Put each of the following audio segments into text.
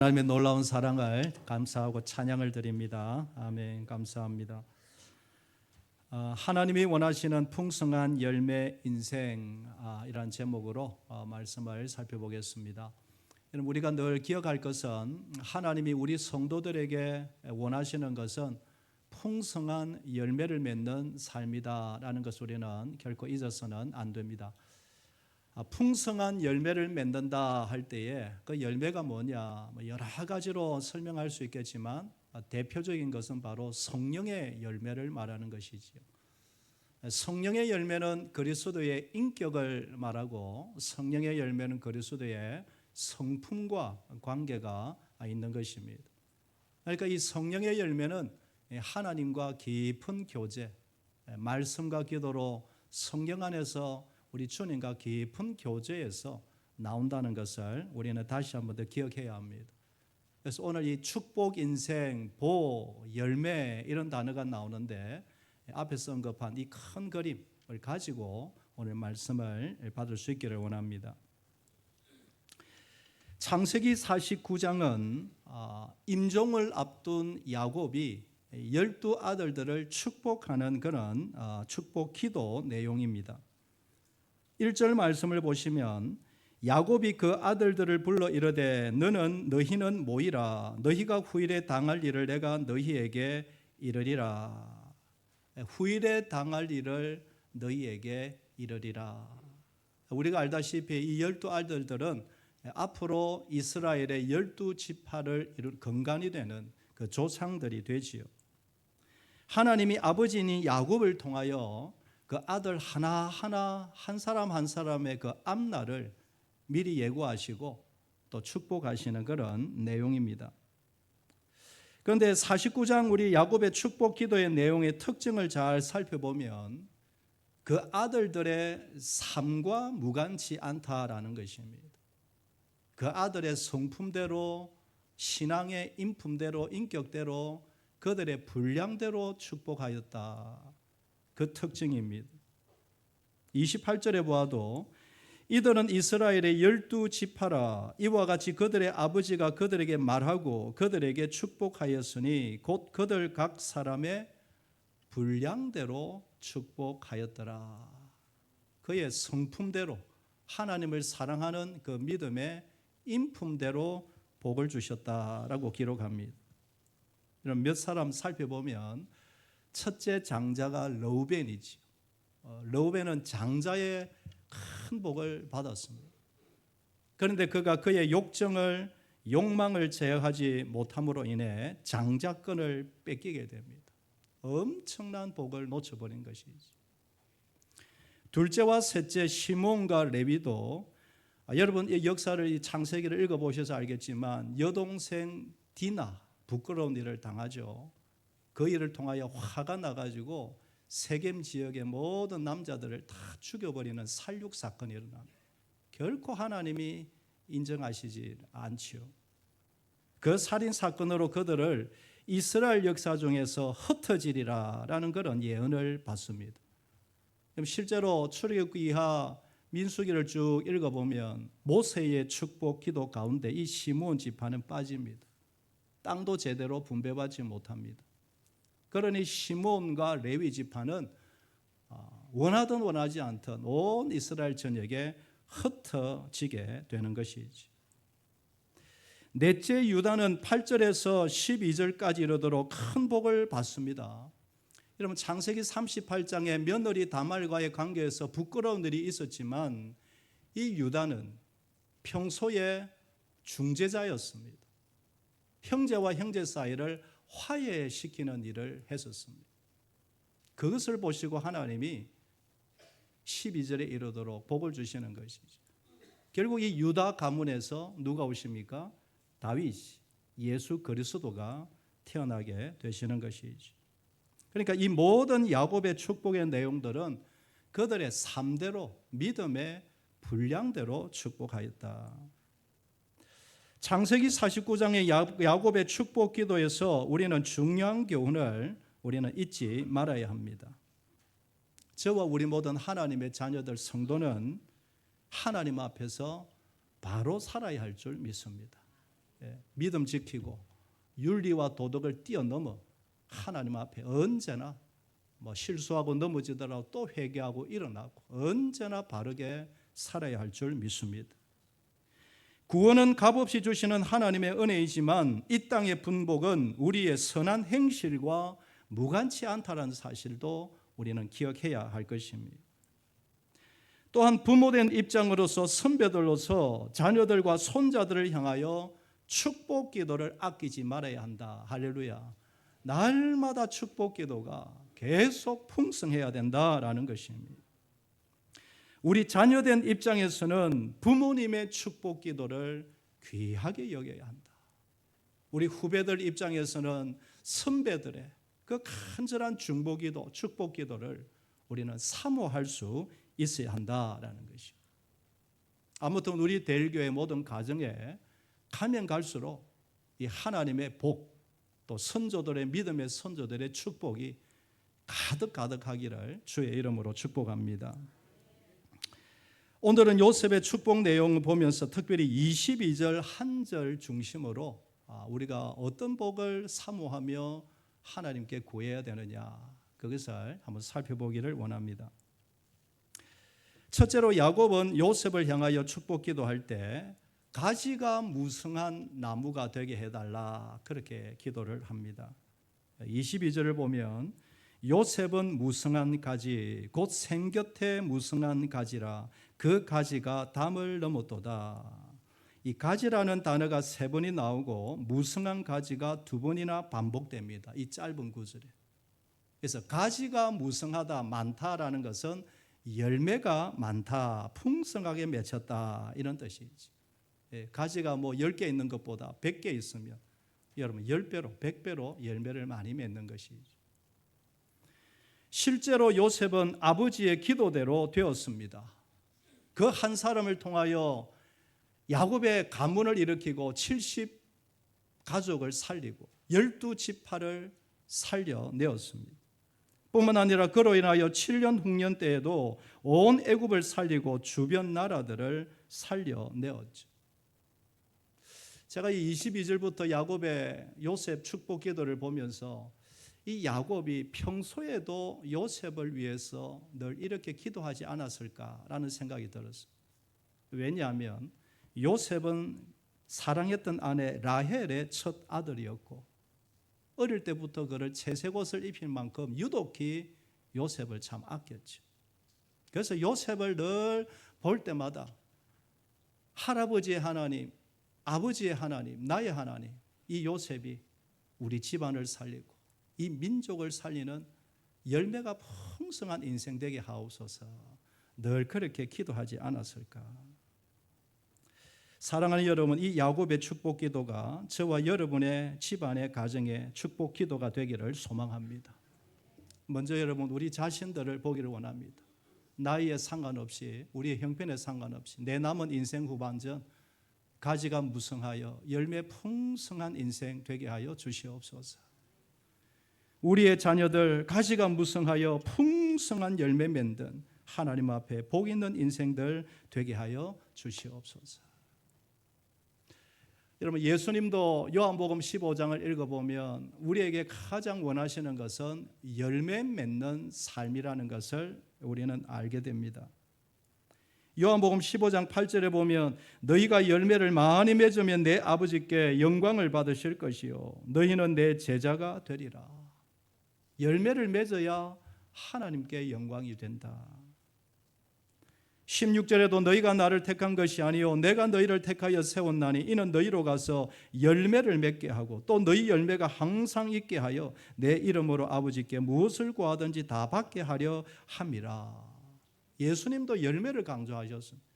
하나님의 놀라운 사랑을 감사하고 찬양을 드립니다. 아멘. 감사합니다. 하나님이 원하시는 풍성한 열매 인생 이란 제목으로 말씀을 살펴보겠습니다. 우리가 늘 기억할 것은 하나님이 우리 성도들에게 원하시는 것은 풍성한 열매를 맺는 삶이다라는 것을 우리는 결코 잊어서는 안 됩니다. 풍성한 열매를 맺는다 할 때에 그 열매가 뭐냐, 여러 가지로 설명할 수 있겠지만 대표적인 것은 바로 성령의 열매를 말하는 것이지요. 성령의 열매는 그리스도의 인격을 말하고 성령의 열매는 그리스도의 성품과 관계가 있는 것입니다. 그러니까 이 성령의 열매는 하나님과 깊은 교제, 말씀과 기도로 성령 안에서 우리 주님과 깊은 교제에서 나온다는 것을 우리는 다시 한번 더 기억해야 합니다. 그래서 오늘 이 축복, 인생, 보, 열매 이런 단어가 나오는데 앞에서 언급한 이 큰 그림을 가지고 오늘 말씀을 받을 수 있기를 원합니다. 창세기 49장은 임종을 앞둔 야곱이 12아들들을 축복하는 그런 축복 기도 내용입니다. 1절 말씀을 보시면 야곱이 그 아들들을 불러 이르되 너희는 모이라. 너희가 후일에 당할 일을 내가 너희에게 이르리라. 후일에 당할 일을 너희에게 이르리라. 우리가 알다시피 이 12아들들은 앞으로 이스라엘의 12지파를 이룰 근간이 되는 그 조상들이 되지요. 하나님이 아버지인 야곱을 통하여 그 아들 하나하나 한 사람 한 사람의 그 앞날을 미리 예고하시고 또 축복하시는 그런 내용입니다. 그런데 49장 우리 야곱의 축복 기도의 내용의 특징을 잘 살펴보면 그 아들들의 삶과 무관치 않다라는 것입니다. 그 아들의 성품대로, 신앙의 인품대로, 인격대로, 그들의 분량대로 축복하였다. 그 특징입니다. 28절에 보아도 이들은 이스라엘의 12지파라. 이와 같이 그들의 아버지가 그들에게 말하고 그들에게 축복하였으니 곧 그들 각 사람의 분량대로 축복하였더라. 그의 성품대로 하나님을 사랑하는 그 믿음의 인품대로 복을 주셨다라고 기록합니다. 이런 몇 사람 살펴보면 첫째 장자가 르우벤이지요. 르우벤은 장자의 큰 복을 받았습니다. 그런데 그가 그의 욕망을 제어하지 못함으로 인해 장자권을 뺏기게 됩니다. 엄청난 복을 놓쳐버린 것이죠. 둘째와 셋째 시몬과 레위도 여러분 이 역사를 이 창세기를 읽어보셔서 알겠지만 여동생 디나 부끄러운 일을 당하죠. 그 일을 통하여 화가 나가지고 세겜 지역의 모든 남자들을 다 죽여버리는 살육 사건이 일어납니다. 결코 하나님이 인정하시지 않지요. 그 살인 사건으로 그들을 이스라엘 역사 중에서 흩어지리라라는 그런 예언을 받습니다. 실제로 출애굽기 이하 민수기를 쭉 읽어보면 모세의 축복 기도 가운데 이 시므온 지파는 빠집니다. 땅도 제대로 분배받지 못합니다. 그러니 시므온과 레위 지파는 원하든 원하지 않든 온 이스라엘 전역에 흩어지게 되는 것이지. 넷째 유다는 8절에서 12절까지 이르도록 큰 복을 받습니다. 여러분 창세기 38장에 며느리 다말과의 관계에서 부끄러운 일이 있었지만 이 유다는 평소에 중재자였습니다. 형제와 형제 사이를 화해시키는 일을 했었습니다. 그것을 보시고 하나님이 12절에 이르도록 복을 주시는 것이죠. 결국 이 유다 가문에서 누가 오십니까? 다윗, 예수 그리스도가 태어나게 되시는 것이죠. 그러니까 이 모든 야곱의 축복의 내용들은 그들의 삶대로 믿음의 분량대로 축복하였다. 창세기 49장의 야곱의 축복 기도에서 우리는 중요한 교훈을 우리는 잊지 말아야 합니다. 저와 우리 모든 하나님의 자녀들 성도는 하나님 앞에서 바로 살아야 할 줄 믿습니다. 믿음 지키고 윤리와 도덕을 뛰어넘어 하나님 앞에 언제나 실수하고 넘어지더라도 또 회개하고 일어나고 언제나 바르게 살아야 할 줄 믿습니다. 구원은 값없이 주시는 하나님의 은혜이지만 이 땅의 분복은 우리의 선한 행실과 무관치 않다는 사실도 우리는 기억해야 할 것입니다. 또한 부모된 입장으로서 선배들로서 자녀들과 손자들을 향하여 축복 기도를 아끼지 말아야 한다. 할렐루야. 날마다 축복 기도가 계속 풍성해야 된다라는 것입니다. 우리 자녀된 입장에서는 부모님의 축복 기도를 귀하게 여겨야 한다. 우리 후배들 입장에서는 선배들의 그 간절한 중보 기도, 축복 기도를 우리는 사모할 수 있어야 한다라는 것이죠. 아무튼 우리 대일교회 모든 가정에 가면 갈수록 이 하나님의 복, 또 선조들의 믿음의 선조들의 축복이 가득가득하기를 주의 이름으로 축복합니다. 오늘은 요셉의 축복 내용을 보면서 특별히 22절 한 절 중심으로 우리가 어떤 복을 사모하며 하나님께 구해야 되느냐, 그것을 한번 살펴보기를 원합니다. 첫째로 야곱은 요셉을 향하여 축복 기도할 때 가지가 무성한 나무가 되게 해달라, 그렇게 기도를 합니다. 22절을 보면 요셉은 무성한 가지 곧 생곁에 무성한 가지라 그 가지가 담을 넘었도다. 이 가지라는 단어가 3번이 나오고 무성한 가지가 2번이나 반복됩니다. 이 짧은 구절에. 그래서 가지가 무성하다, 많다라는 것은 열매가 많다, 풍성하게 맺혔다, 이런 뜻이지. 가지가 10개 있는 것보다 100개 있으면 여러분 10배로 100배로 열매를 많이 맺는 것이죠. 실제로 요셉은 아버지의 기도대로 되었습니다. 그 한 사람을 통하여 야곱의 가문을 일으키고 70 가족을 살리고 12지파를 살려내었습니다. 뿐만 아니라 그로 인하여 7년 흉년 때에도 온 애굽을 살리고 주변 나라들을 살려내었죠. 제가 이 22절부터 야곱의 요셉 축복 기도를 보면서 이 야곱이 평소에도 요셉을 위해서 늘 이렇게 기도하지 않았을까라는 생각이 들었어요. 왜냐하면 요셉은 사랑했던 아내 라헬의 첫 아들이었고 어릴 때부터 그를 채색 옷을 입힐 만큼 유독히 요셉을 참 아꼈죠. 그래서 요셉을 늘 볼 때마다 할아버지의 하나님, 아버지의 하나님, 나의 하나님, 이 요셉이 우리 집안을 살리고 이 민족을 살리는 열매가 풍성한 인생 되게 하옵소서, 늘 그렇게 기도하지 않았을까. 사랑하는 여러분, 이 야곱의 축복 기도가 저와 여러분의 집안의 가정의 축복 기도가 되기를 소망합니다. 먼저 여러분, 우리 자신들을 보기를 원합니다. 나이에 상관없이, 우리의 형편에 상관없이 내 남은 인생 후반전 가지가 무성하여 열매 풍성한 인생 되게 하여 주시옵소서. 우리의 자녀들 가지가 무성하여 풍성한 열매 맺는 하나님 앞에 복 있는 인생들 되게 하여 주시옵소서. 여러분, 예수님도 요한복음 15장을 읽어보면 우리에게 가장 원하시는 것은 열매 맺는 삶이라는 것을 우리는 알게 됩니다. 요한복음 15장 8절에 보면 너희가 열매를 많이 맺으면 내 아버지께 영광을 받으실 것이요 너희는 내 제자가 되리라. 열매를 맺어야 하나님께 영광이 된다. 16절에도 너희가 나를 택한 것이 아니요 내가 너희를 택하여 세웠나니 이는 너희로 가서 열매를 맺게 하고 또 너희 열매가 항상 있게 하여 내 이름으로 아버지께 무엇을 구하든지 다 받게 하려 함이라. 예수님도 열매를 강조하셨습니다.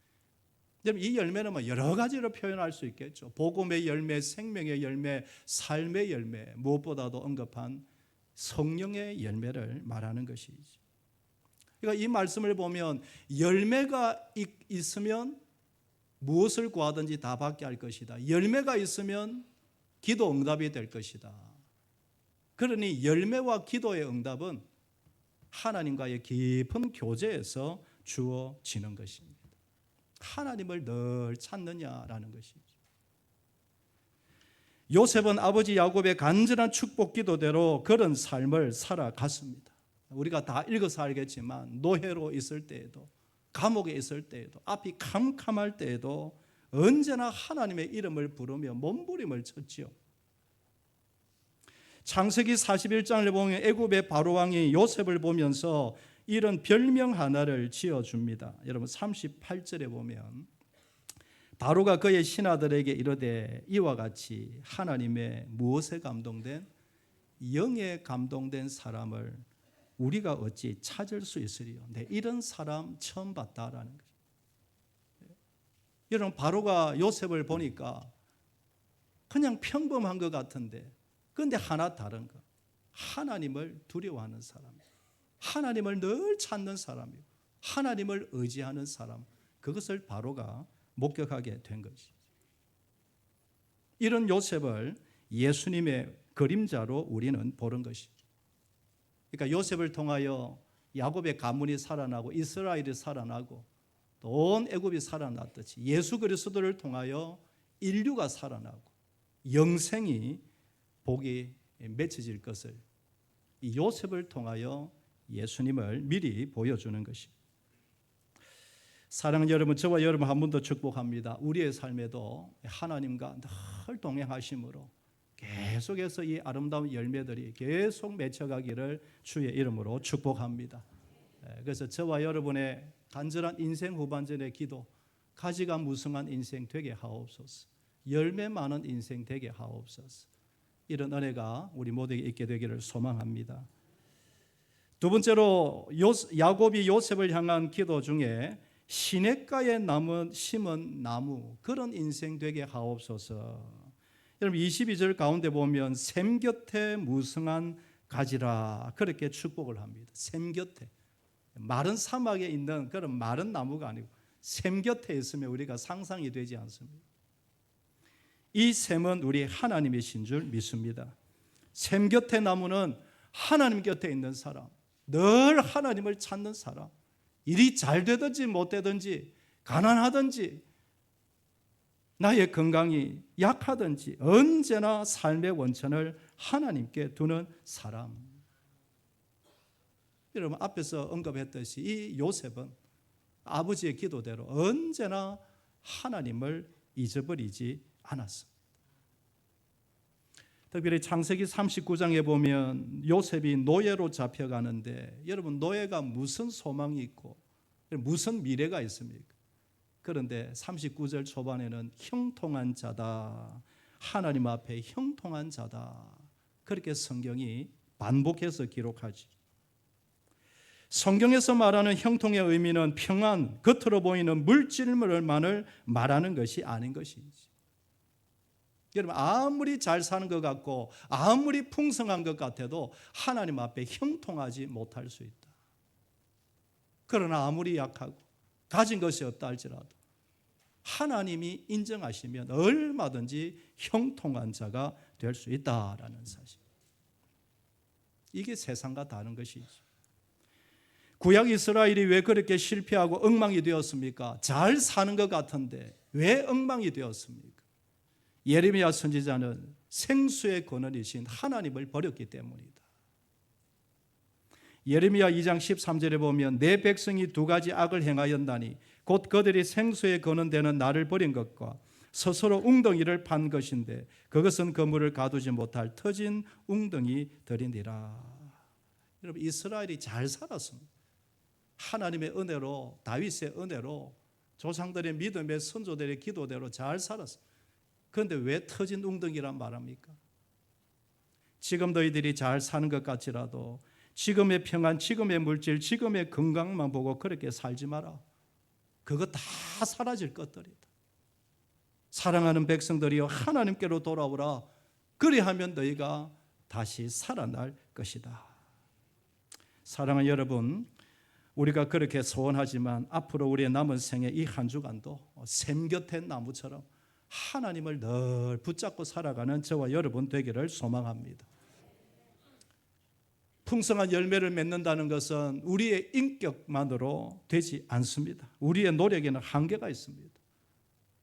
이 열매는 여러 가지로 표현할 수 있겠죠. 복음의 열매, 생명의 열매, 삶의 열매, 무엇보다도 언급한 성령의 열매를 말하는 것이지. 그러니까 이 말씀을 보면 열매가 있으면 무엇을 구하든지 다 받게 할 것이다. 열매가 있으면 기도 응답이 될 것이다. 그러니 열매와 기도의 응답은 하나님과의 깊은 교제에서 주어지는 것입니다. 하나님을 늘 찾느냐라는 것이죠. 요셉은 아버지 야곱의 간절한 축복 기도대로 그런 삶을 살아갔습니다. 우리가 다 읽어서 알겠지만 노예로 있을 때에도, 감옥에 있을 때에도, 앞이 캄캄할 때에도 언제나 하나님의 이름을 부르며 몸부림을 쳤지요. 창세기 41장을 보면 애굽의 바로왕이 요셉을 보면서 이런 별명 하나를 지어줍니다. 여러분 38절에 보면 바로가 그의 신하들에게 이르되 이와 같이 하나님의 무엇에 감동된? 영에 감동된 사람을 우리가 어찌 찾을 수 있으리요? 네, 이런 사람 처음 봤다라는 거죠. 여러분 바로가 요셉을 보니까 그냥 평범한 것 같은데, 그런데 하나 다른 거, 하나님을 두려워하는 사람이에요. 하나님을 늘 찾는 사람이에요. 하나님을 의지하는 사람, 그것을 바로가 목격하게 된 것이죠. 이런 요셉을 예수님의 그림자로 우리는 보는 것이죠. 그러니까 요셉을 통하여 야곱의 가문이 살아나고 이스라엘이 살아나고 또 온 애굽이 살아났듯이 예수 그리스도를 통하여 인류가 살아나고 영생이 복이 맺혀질 것을 이 요셉을 통하여 예수님을 미리 보여주는 것입니다. 사랑하는 여러분, 저와 여러분 한 번 더 축복합니다. 우리의 삶에도 하나님과 늘 동행하심으로 계속해서 이 아름다운 열매들이 계속 맺혀가기를 주의 이름으로 축복합니다. 그래서 저와 여러분의 간절한 인생 후반전의 기도, 가지가 무성한 인생 되게 하옵소서, 열매 많은 인생 되게 하옵소서. 이런 은혜가 우리 모두에게 있게 되기를 소망합니다. 두 번째로 야곱이 요셉을 향한 기도 중에 시냇가에 심은 나무, 그런 인생 되게 하옵소서. 여러분 22절 가운데 보면 샘 곁에 무성한 가지라, 그렇게 축복을 합니다. 샘 곁에, 마른 사막에 있는 그런 마른 나무가 아니고 샘 곁에 있으면 우리가 상상이 되지 않습니다. 이 샘은 우리 하나님이신 줄 믿습니다. 샘 곁의 나무는 하나님 곁에 있는 사람, 늘 하나님을 찾는 사람, 일이 잘 되든지 못 되든지, 가난하든지 나의 건강이 약하든지 언제나 삶의 원천을 하나님께 두는 사람. 여러분 앞에서 언급했듯이 이 요셉은 아버지의 기도대로 언제나 하나님을 잊어버리지 않았습니다. 특별히 창세기 39장에 보면 요셉이 노예로 잡혀가는데, 여러분 노예가 무슨 소망이 있고 무슨 미래가 있습니까? 그런데 39절 초반에는 형통한 자다, 하나님 앞에 형통한 자다, 그렇게 성경이 반복해서 기록하지. 성경에서 말하는 형통의 의미는 평안, 겉으로 보이는 물질만을 말하는 것이 아닌 것이지. 여러분 아무리 잘 사는 것 같고 아무리 풍성한 것 같아도 하나님 앞에 형통하지 못할 수 있다. 그러나 아무리 약하고 가진 것이 없다 할지라도 하나님이 인정하시면 얼마든지 형통한 자가 될 수 있다라는 사실. 이게 세상과 다른 것이죠. 구약 이스라엘이 왜 그렇게 실패하고 엉망이 되었습니까? 잘 사는 것 같은데 왜 엉망이 되었습니까? 예레미야 선지자는 생수의 근원이신 하나님을 버렸기 때문이다. 예레미야 2장 13절에 보면 내 백성이 두 가지 악을 행하였나니 곧 그들이 생수의 근원되는 나를 버린 것과 스스로 웅덩이를 판 것인데 그것은 그물을 가두지 못할 터진 웅덩이들이니라. 여러분 이스라엘이 잘 살았습니다. 하나님의 은혜로, 다윗의 은혜로, 조상들의 믿음의 선조들의 기도대로 잘 살았습니다. 그런데 왜 터진 웅덩이란 말합니까? 지금 너희들이 잘 사는 것 같지라도 지금의 평안, 지금의 물질, 지금의 건강만 보고 그렇게 살지 마라. 그거 다 사라질 것들이다. 사랑하는 백성들이여 하나님께로 돌아오라. 그리하면 너희가 다시 살아날 것이다. 사랑하는 여러분, 우리가 그렇게 소원하지만 앞으로 우리의 남은 생에 이 한 주간도 샘 곁의 나무처럼 하나님을 늘 붙잡고 살아가는 저와 여러분 되기를 소망합니다. 풍성한 열매를 맺는다는 것은 우리의 인격만으로 되지 않습니다. 우리의 노력에는 한계가 있습니다.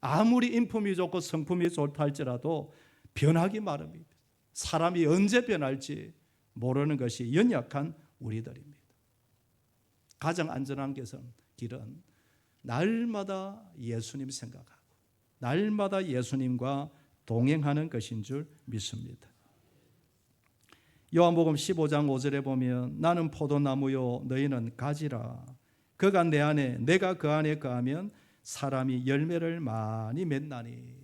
아무리 인품이 좋고 성품이 좋다 할지라도 변하기 마련입니다. 사람이 언제 변할지 모르는 것이 연약한 우리들입니다. 가장 안전한 길은 날마다 예수님 생각하고 날마다 예수님과 동행하는 것인 줄 믿습니다. 요한복음 15장 5절에 보면 나는 포도나무요 너희는 가지라. 그가 내 안에 내가 그 안에 거하면 사람이 열매를 많이 맺나니.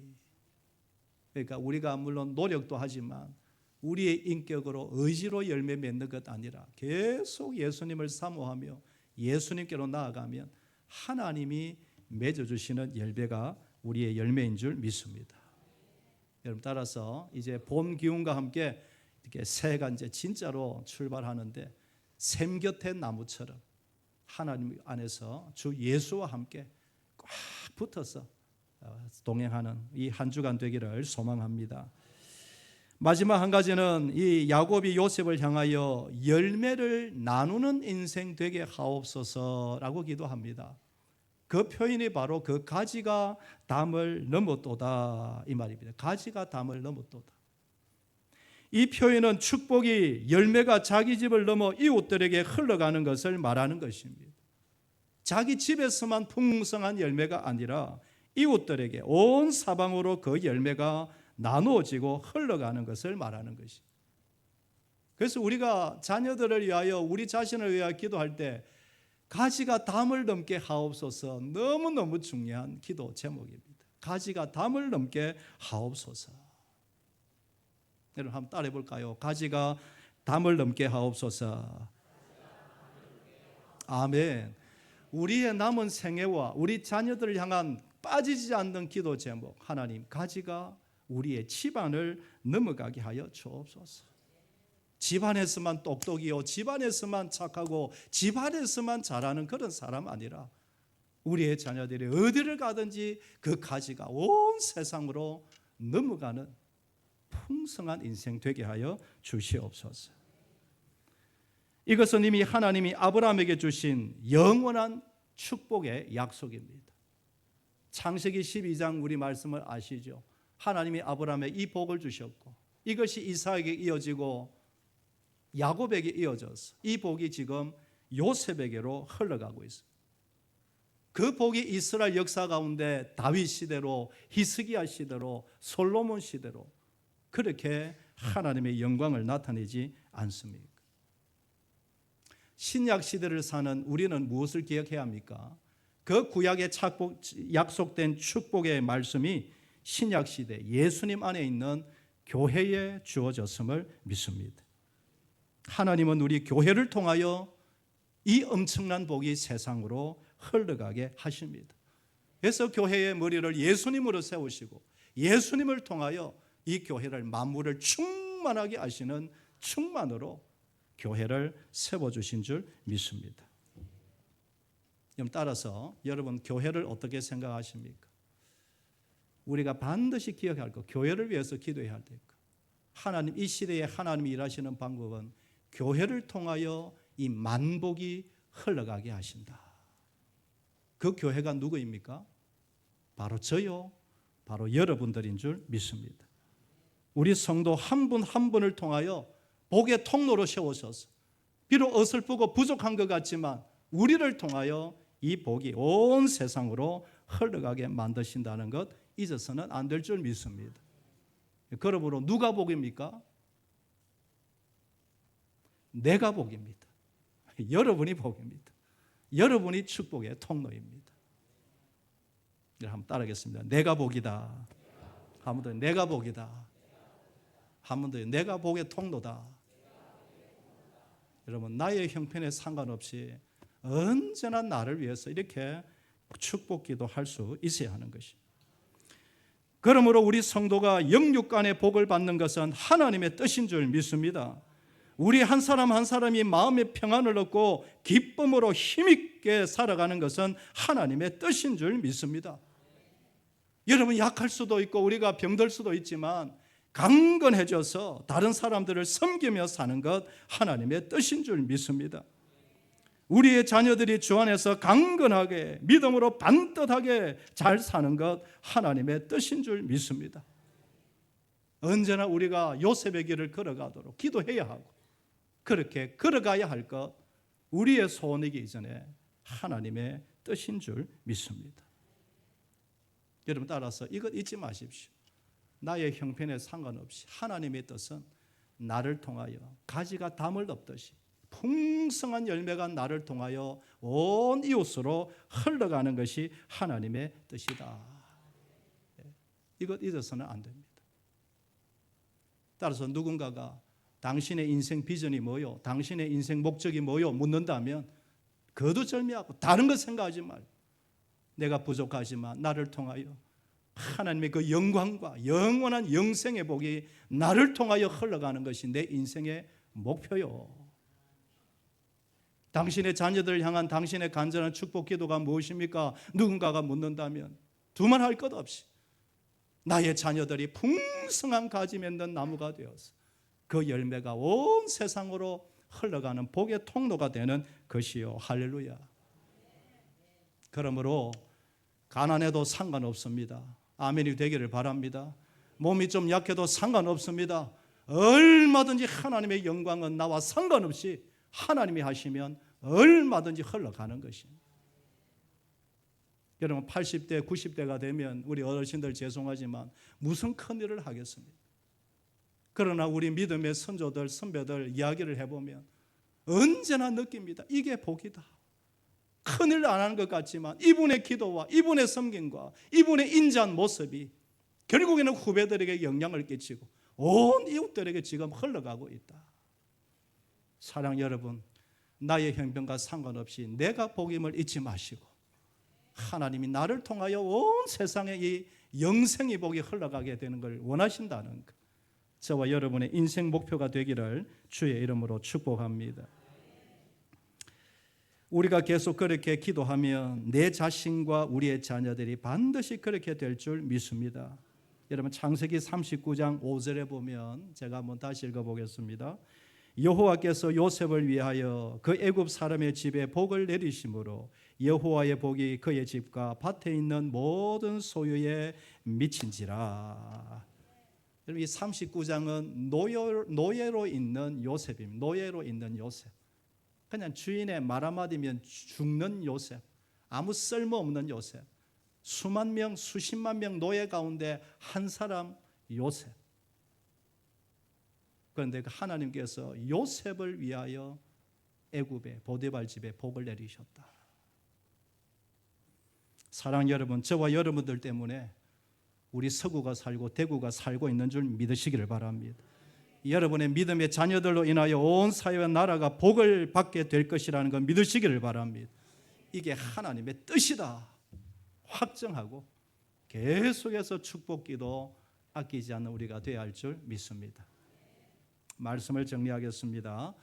그러니까 우리가 물론 노력도 하지만 우리의 인격으로 의지로 열매 맺는 것 아니라 계속 예수님을 사모하며 예수님께로 나아가면 하나님이 맺어주시는 열매가 우리의 열매인 줄 믿습니다. 여러분, 따라서 이제 봄 기운과 함께 이렇게 새해가 이제 진짜로 출발하는데 샘 곁의 나무처럼 하나님 안에서 주 예수와 함께 꽉 붙어서 동행하는 이 한 주간 되기를 소망합니다. 마지막 한 가지는 이 야곱이 요셉을 향하여 열매를 나누는 인생 되게 하옵소서라고 기도합니다. 그 표현이 바로 그 가지가 담을 넘었도다 이 말입니다. 가지가 담을 넘었도다. 이 표현은 축복이 열매가 자기 집을 넘어 이웃들에게 흘러가는 것을 말하는 것입니다. 자기 집에서만 풍성한 열매가 아니라 이웃들에게 온 사방으로 그 열매가 나누어지고 흘러가는 것을 말하는 것입니다. 그래서 우리가 자녀들을 위하여 우리 자신을 위하여 기도할 때 가지가 담을 넘게 하옵소서 너무너무 중요한 기도 제목입니다. 가지가 담을 넘게 하옵소서. 여러분 한번 따라해 볼까요? 가지가 담을 넘게 하옵소서. 아멘. 우리의 남은 생애와 우리 자녀들을 향한 빠지지 않는 기도 제목, 하나님 가지가 우리의 집안을 넘어가게 하여 주옵소서. 집안에서만 똑똑이요, 집안에서만 착하고 집안에서만 잘하는 그런 사람 아니라 우리의 자녀들이 어디를 가든지 그 가지가 온 세상으로 넘어가는 풍성한 인생 되게 하여 주시옵소서. 이것은 이미 하나님이 아브라함에게 주신 영원한 축복의 약속입니다. 창세기 12장 우리 말씀을 아시죠? 하나님이 아브라함에 이 복을 주셨고 이것이 이삭에게 이어지고 야곱에게 이어져서 이 복이 지금 요셉에게로 흘러가고 있습니다. 그 복이 이스라엘 역사 가운데 다윗 시대로 히스기야 시대로 솔로몬 시대로 그렇게 하나님의 영광을 나타내지 않습니까? 신약 시대를 사는 우리는 무엇을 기억해야 합니까? 그 구약에 약속된 축복의 말씀이 신약 시대 예수님 안에 있는 교회에 주어졌음을 믿습니다. 하나님은 우리 교회를 통하여 이 엄청난 복이 세상으로 흘러가게 하십니다. 그래서 교회의 머리를 예수님으로 세우시고 예수님을 통하여 이 교회를 만물을 충만하게 하시는 충만으로 교회를 세워주신 줄 믿습니다. 그럼 따라서 여러분 교회를 어떻게 생각하십니까? 우리가 반드시 기억해야 할 것, 교회를 위해서 기도해야 할 것. 하나님, 이 시대에 하나님이 일하시는 방법은 교회를 통하여 이 만복이 흘러가게 하신다. 그 교회가 누구입니까? 바로 저요, 바로 여러분들인 줄 믿습니다. 우리 성도 한 분 한 분을 통하여 복의 통로로 세우셔서 비록 어설프고 부족한 것 같지만 우리를 통하여 이 복이 온 세상으로 흘러가게 만드신다는 것 잊어서는 안 될 줄 믿습니다. 그러므로 누가 복입니까? 내가 복입니다. 여러분이 복입니다. 여러분이 축복의 통로입니다. 한번 따라하겠습니다. 내가 복이다. 한 번 더 내가 복이다. 한 번 더 내가 복의 통로다. 여러분 나의 형편에 상관없이 언제나 나를 위해서 이렇게 축복기도 할 수 있어야 하는 것입니다. 그러므로 우리 성도가 영육 간의 복을 받는 것은 하나님의 뜻인 줄 믿습니다. 우리 한 사람 한 사람이 마음의 평안을 얻고 기쁨으로 힘있게 살아가는 것은 하나님의 뜻인 줄 믿습니다. 여러분 약할 수도 있고 우리가 병들 수도 있지만 강건해져서 다른 사람들을 섬기며 사는 것 하나님의 뜻인 줄 믿습니다. 우리의 자녀들이 주 안에서 강건하게 믿음으로 반듯하게 잘 사는 것 하나님의 뜻인 줄 믿습니다. 언제나 우리가 요셉의 길을 걸어가도록 기도해야 하고 그렇게 걸어가야 할 것 우리의 소원이기 이전에 하나님의 뜻인 줄 믿습니다. 여러분 따라서 이것 잊지 마십시오. 나의 형편에 상관없이 하나님의 뜻은 나를 통하여 가지가 담을 덮듯이 풍성한 열매가 나를 통하여 온 이웃으로 흘러가는 것이 하나님의 뜻이다. 이것 잊어서는 안 됩니다. 따라서 누군가가 당신의 인생 비전이 뭐요? 당신의 인생 목적이 뭐요? 묻는다면 거두절미하고 다른 것 생각하지 말고 내가 부족하지만 나를 통하여 하나님의 그 영광과 영원한 영생의 복이 나를 통하여 흘러가는 것이 내 인생의 목표요. 당신의 자녀들을 향한 당신의 간절한 축복 기도가 무엇입니까? 누군가가 묻는다면 두말할 것 없이 나의 자녀들이 풍성한 가지 맺는 나무가 되어서 그 열매가 온 세상으로 흘러가는 복의 통로가 되는 것이요. 할렐루야. 그러므로 가난해도 상관없습니다. 아멘이 되기를 바랍니다. 몸이 좀 약해도 상관없습니다. 얼마든지 하나님의 영광은 나와 상관없이 하나님이 하시면 얼마든지 흘러가는 것입니다. 여러분 80대, 90대가 되면 우리 어르신들 죄송하지만 무슨 큰일을 하겠습니까? 그러나 우리 믿음의 선조들, 선배들 이야기를 해보면 언제나 느낍니다. 이게 복이다. 큰일 안 하는 것 같지만 이분의 기도와 이분의 섬김과 이분의 인자한 모습이 결국에는 후배들에게 영향을 끼치고 온 이웃들에게 지금 흘러가고 있다. 사랑 여러분, 나의 형편과 상관없이 내가 복임을 잊지 마시고 하나님이 나를 통하여 온 세상에 이 영생의 복이 흘러가게 되는 걸 원하신다는 것, 저와 여러분의 인생 목표가 되기를 주의 이름으로 축복합니다. 우리가 계속 그렇게 기도하면 내 자신과 우리의 자녀들이 반드시 그렇게 될 줄 믿습니다. 여러분 창세기 39장 5절에 보면 제가 한번 다시 읽어보겠습니다. 여호와께서 요셉을 위하여 그 애굽 사람의 집에 복을 내리심으로 여호와의 복이 그의 집과 밭에 있는 모든 소유에 미친지라. 여러분 이 39장은 노예로 있는 요셉입니다. 노예로 있는 요셉. 그냥 주인의 말 한마디면 죽는 요셉, 아무 쓸모없는 요셉, 수만 명, 수십만 명 노예 가운데 한 사람 요셉. 그런데 하나님께서 요셉을 위하여 애굽의 보디발 집에 복을 내리셨다. 사랑 여러분, 저와 여러분들 때문에 우리 서구가 살고 대구가 살고 있는 줄 믿으시기를 바랍니다. 여러분의 믿음의 자녀들로 인하여 온 사회와 나라가 복을 받게 될 것이라는 걸 믿으시기를 바랍니다. 이게 하나님의 뜻이다 확정하고 계속해서 축복기도 아끼지 않는 우리가 되어야 할 줄 믿습니다. 말씀을 정리하겠습니다.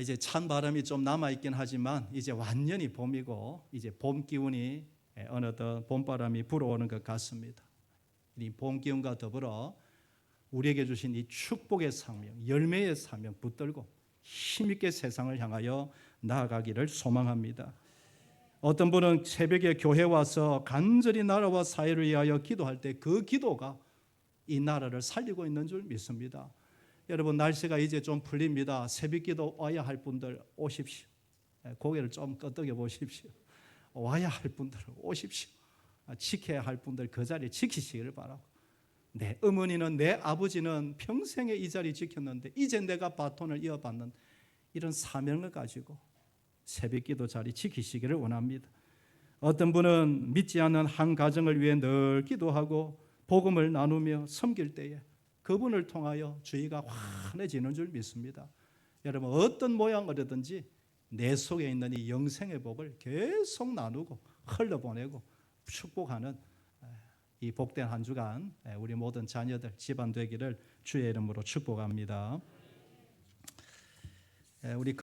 이제 찬 바람이 좀 남아있긴 하지만 이제 완전히 봄이고 이제 봄 기운이 어느덧 봄바람이 불어오는 것 같습니다. 이 봄 기운과 더불어 우리에게 주신 이 축복의 사명, 열매의 사명 붙들고 힘있게 세상을 향하여 나아가기를 소망합니다. 어떤 분은 새벽에 교회 와서 간절히 나라와 사회를 위하여 기도할 때 그 기도가 이 나라를 살리고 있는 줄 믿습니다. 여러분 날씨가 이제 좀 풀립니다. 새벽기도 와야 할 분들 오십시오. 고개를 좀 끄덕여 보십시오. 와야 할 분들 오십시오. 지켜야 할 분들 그 자리 지키시기를 바라고, 내 어머니는 내 아버지는 평생에 이 자리 지켰는데 이제 내가 바톤을 이어받는 이런 사명을 가지고 새벽기도 자리 지키시기를 원합니다. 어떤 분은 믿지 않는 한 가정을 위해 늘 기도하고 복음을 나누며 섬길 때에 그분을 통하여 주의가 환해지는 줄 믿습니다. 여러분 어떤 모양으로든지 내 속에 있는 이 영생의 복을 계속 나누고 흘려보내고 축복하는 이 복된 한 주간 우리 모든 자녀들 집안 되기를 주의 이름으로 축복합니다. 우리